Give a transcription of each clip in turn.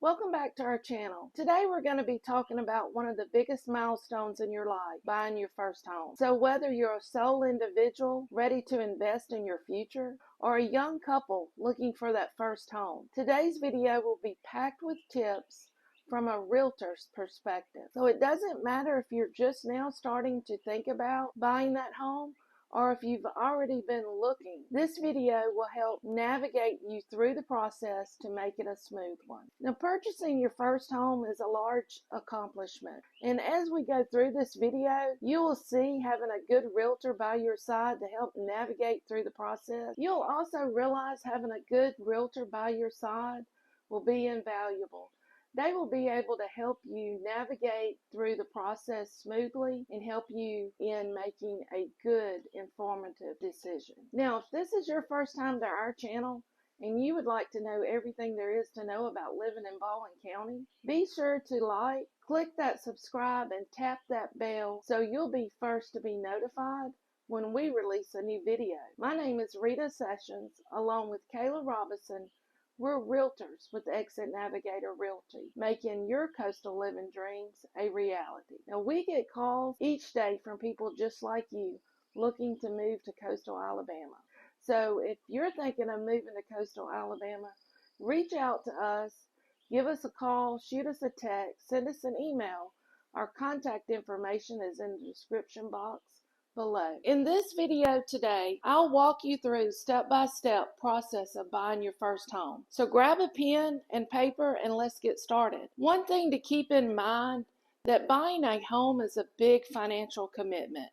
Welcome back to our channel. Today we're going to be talking about one of the biggest milestones in your life, buying your first home. So whether you're a sole individual ready to invest in your future or a young couple looking for that first home, today's video will be packed with tips from a realtor's perspective. So it doesn't matter if you're just now starting to think about buying that home or if you've already been looking. This video will help navigate you through the process to make it a smooth one. Now, purchasing your first home is a large accomplishment, and as we go through this video, you will see having a good realtor by your side to help navigate through the process. You'll also realize having a good realtor by your side will be invaluable. They will be able to help you navigate through the process smoothly and help you in making a good, informative decision. Now, if this is your first time to our channel and you would like to know everything there is to know about living in Baldwin County, be sure to click that subscribe, and tap that bell so you'll be first to be notified when we release a new video. My name is Rita Sessions, along with Kayla Robinson. We're realtors with Exit Navigator Realty, making your coastal living dreams a reality. Now, we get calls each day from people just like you looking to move to coastal Alabama. So if you're thinking of moving to coastal Alabama, reach out to us, give us a call, shoot us a text, send us an email. Our contact information is in the description box below. In this video today, I'll walk you through step-by-step process of buying your first home. So grab a pen and paper and let's get started. One thing to keep in mind that buying a home is a big financial commitment.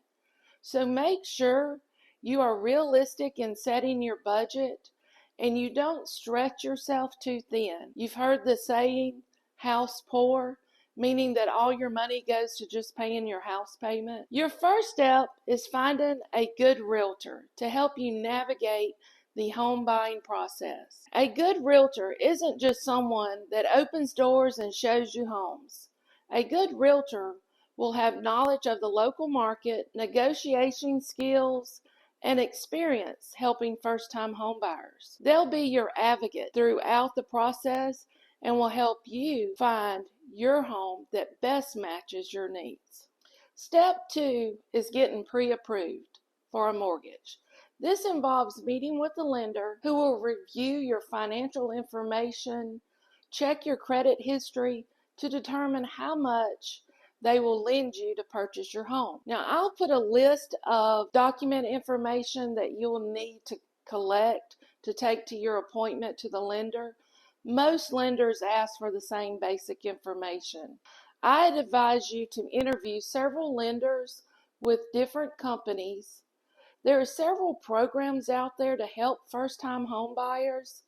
So make sure you are realistic in setting your budget and you don't stretch yourself too thin. You've heard the saying, house poor, meaning that all your money goes to just paying your house payment. Your first step is finding a good realtor to help you navigate the home buying process. A good realtor isn't just someone that opens doors and shows you homes. A good realtor will have knowledge of the local market, negotiation skills, and experience helping first-time home buyers. They'll be your advocate throughout the process and will help you find your home that best matches your needs. Step 2 is getting pre-approved for a mortgage. This involves meeting with the lender who will review your financial information, check your credit history to determine how much they will lend you to purchase your home. Now, I'll put a list of document information that you'll need to collect to take to your appointment to the lender. Most lenders ask for the same basic information. I'd advise you to interview several lenders with different companies. There are several programs out there to help first-time home buyers.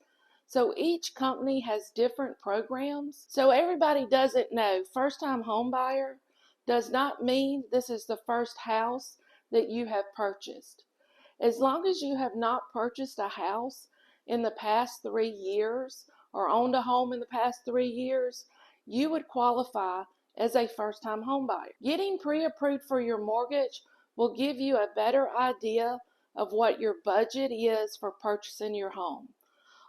So each company has different programs. So everybody doesn't know first-time home buyer does not mean this is the first house that you have purchased. As long as you have not purchased a house in the past 3 years or owned a home in the past 3 years, you would qualify as a first-time home buyer. Getting pre-approved for your mortgage will give you a better idea of what your budget is for purchasing your home.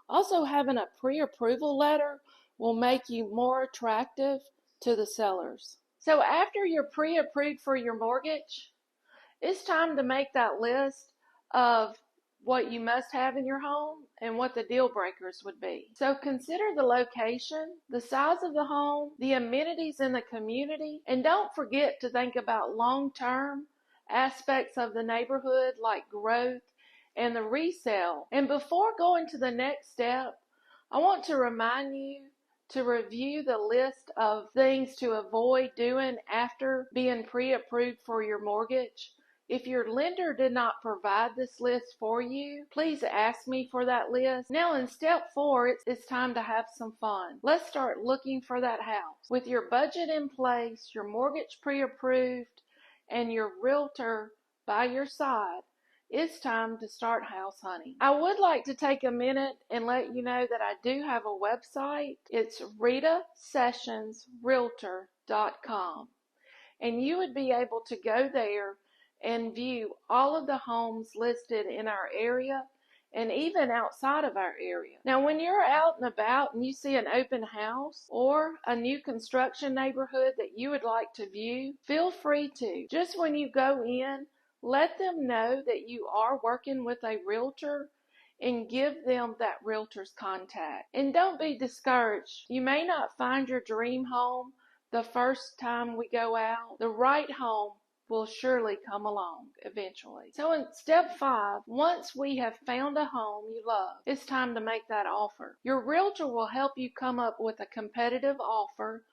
Also, having a pre-approval letter will make you more attractive to the sellers. So after you're pre-approved for your mortgage, it's time to make that list of what you must have in your home and what the deal breakers would be. So consider the location, the size of the home, the amenities in the community, and don't forget to think about long-term aspects of the neighborhood like growth and the resale. And before going to the next step, I want to remind you to review the list of things to avoid doing after being pre-approved for your mortgage. If your lender did not provide this list for you, please ask me for that list. Now in step 4, it's time to have some fun. Let's start looking for that house. With your budget in place, your mortgage pre-approved, and your realtor by your side, it's time to start house hunting. I would like to take a minute and let you know that I do have a website. It's ritasessionsrealtor.com, and you would be able to go there and view all of the homes listed in our area and even outside of our area. Now, when you're out and about and you see an open house or a new construction neighborhood that you would like to view, feel free to. Just when you go in, let them know that you are working with a realtor and give them that realtor's contact. And don't be discouraged. You may not find your dream home the first time we go out. The right home will surely come along eventually. So in step 5, once we have found a home you love, it's time to make that offer. Your realtor will help you come up with a competitive offer,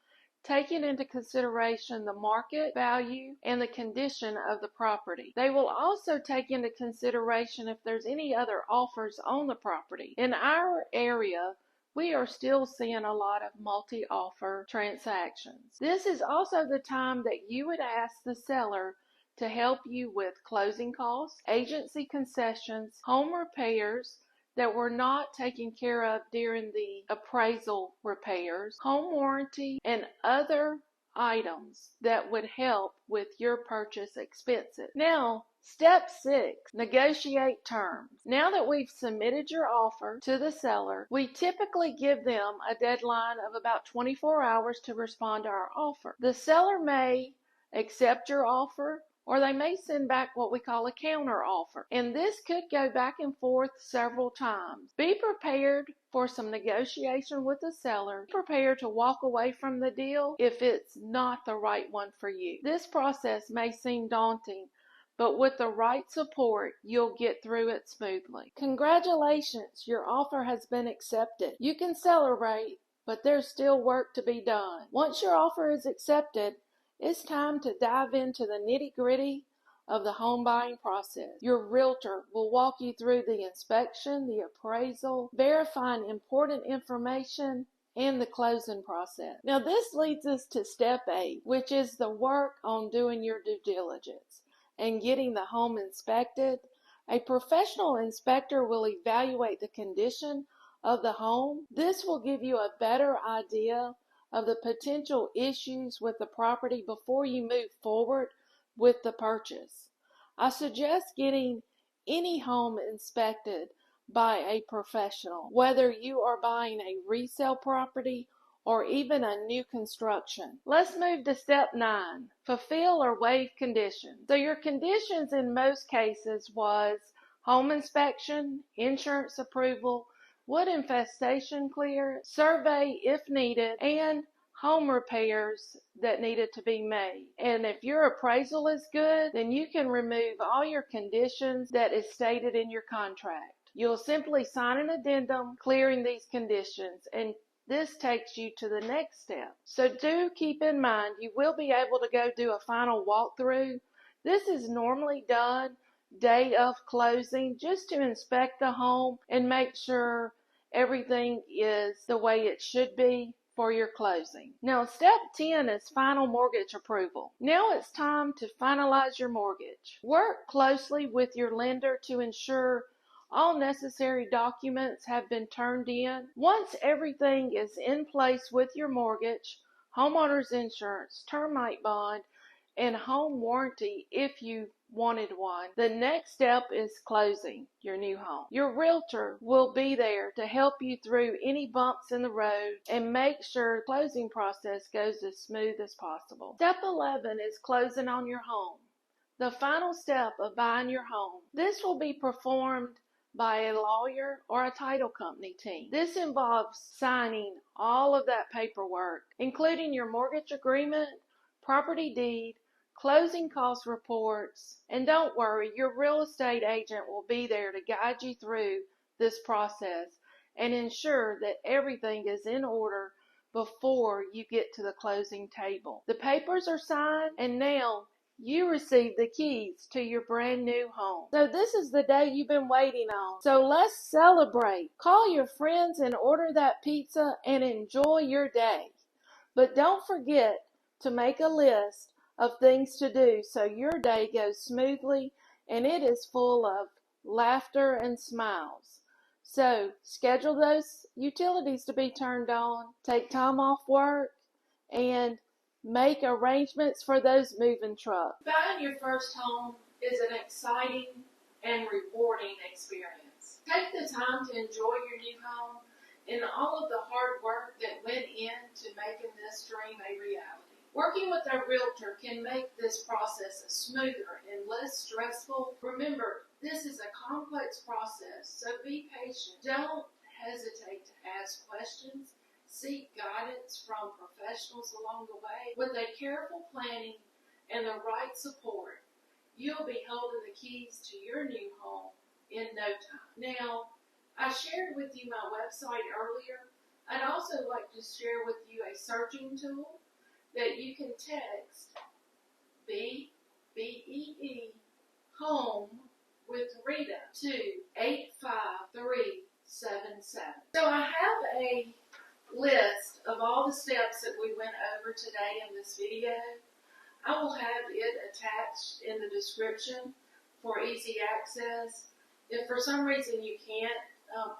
taking into consideration the market value and the condition of the property. They will also take into consideration if there's any other offers on the property. In our area, we are still seeing a lot of multi-offer transactions. This is also the time that you would ask the seller to help you with closing costs, agency concessions, home repairs that were not taken care of during the appraisal repairs, home warranty, and other items that would help with your purchase expenses. Now, step 6, negotiate terms. Now that we've submitted your offer to the seller, we typically give them a deadline of about 24 hours to respond to our offer. The seller may accept your offer, or they may send back what we call a counter offer. And this could go back and forth several times. Be prepared for some negotiation with the seller. Be prepared to walk away from the deal if it's not the right one for you. This process may seem daunting, but with the right support, you'll get through it smoothly. Congratulations, your offer has been accepted. You can celebrate, but there's still work to be done. Once your offer is accepted, it's time to dive into the nitty-gritty of the home buying process. Your realtor will walk you through the inspection, the appraisal, verifying important information, and the closing process. Now, this leads us to step 8, which is the work on doing your due diligence and getting the home inspected. A professional inspector will evaluate the condition of the home. This will give you a better idea of the potential issues with the property before you move forward with the purchase. I suggest getting any home inspected by a professional, whether you are buying a resale property or even a new construction. Let's move to step 9, fulfill or waive conditions. So your conditions in most cases was home inspection, insurance approval, wood infestation clear, survey if needed, and home repairs that needed to be made. And if your appraisal is good, then you can remove all your conditions that is stated in your contract. You'll simply sign an addendum clearing these conditions, and this takes you to the next step. So do keep in mind you will be able to go do a final walkthrough. This is normally done day of closing just to inspect the home and make sure everything is the way it should be for your closing. Now, step 10 is final mortgage approval. Now it's time to finalize your mortgage. Work closely with your lender to ensure all necessary documents have been turned in. Once everything is in place with your mortgage, homeowner's insurance, termite bond, and home warranty if you wanted one, the next step is closing your new home. Your realtor will be there to help you through any bumps in the road and make sure the closing process goes as smooth as possible. Step 11 is closing on your home, the final step of buying your home. This will be performed by a lawyer or a title company team. This involves signing all of that paperwork, including your mortgage agreement, property deed, closing cost reports, and don't worry, your real estate agent will be there to guide you through this process and ensure that everything is in order before you get to the closing table. The papers are signed, and now you receive the keys to your brand new home. So this is the day you've been waiting on. So let's celebrate. Call your friends and order that pizza and enjoy your day. But don't forget to make a list of things to do so your day goes smoothly and it is full of laughter and smiles. So schedule those utilities to be turned on, take time off work, and make arrangements for those moving trucks. Buying your first home is an exciting and rewarding experience. Take the time to enjoy your new home and all of the hard work that went into making this dream a reality. Working with a realtor can make this process smoother and less stressful. Remember, this is a complex process, so be patient. Don't hesitate to ask questions. Seek guidance from professionals along the way. With a careful planning and the right support, you'll be holding the keys to your new home in no time. Now, I shared with you my website earlier. I'd also like to share with you a searching tool that you can text BEE home with Rita to 85377. So I have a list of all the steps that we went over today in this video. I will have it attached in the description for easy access. If for some reason you can't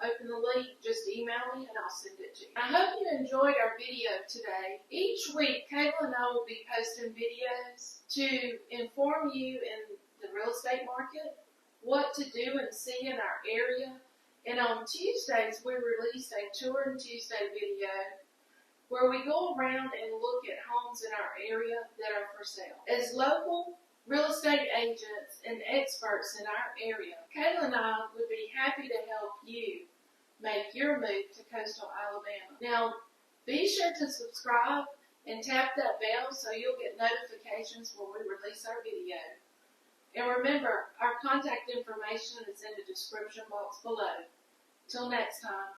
open the link, just email me and I'll send it to you. I hope you enjoyed our video today. Each week, Kayla and I will be posting videos to inform you in the real estate market, what to do and see in our area. And on Tuesdays, we release a Tour and Tuesday video where we go around and look at homes in our area that are for sale. As local real estate agents and experts in our area, Kayla and I would be happy to help you make your move to coastal Alabama. Now, be sure to subscribe and tap that bell so you'll get notifications when we release our video. And remember, our contact information is in the description box below. Till next time.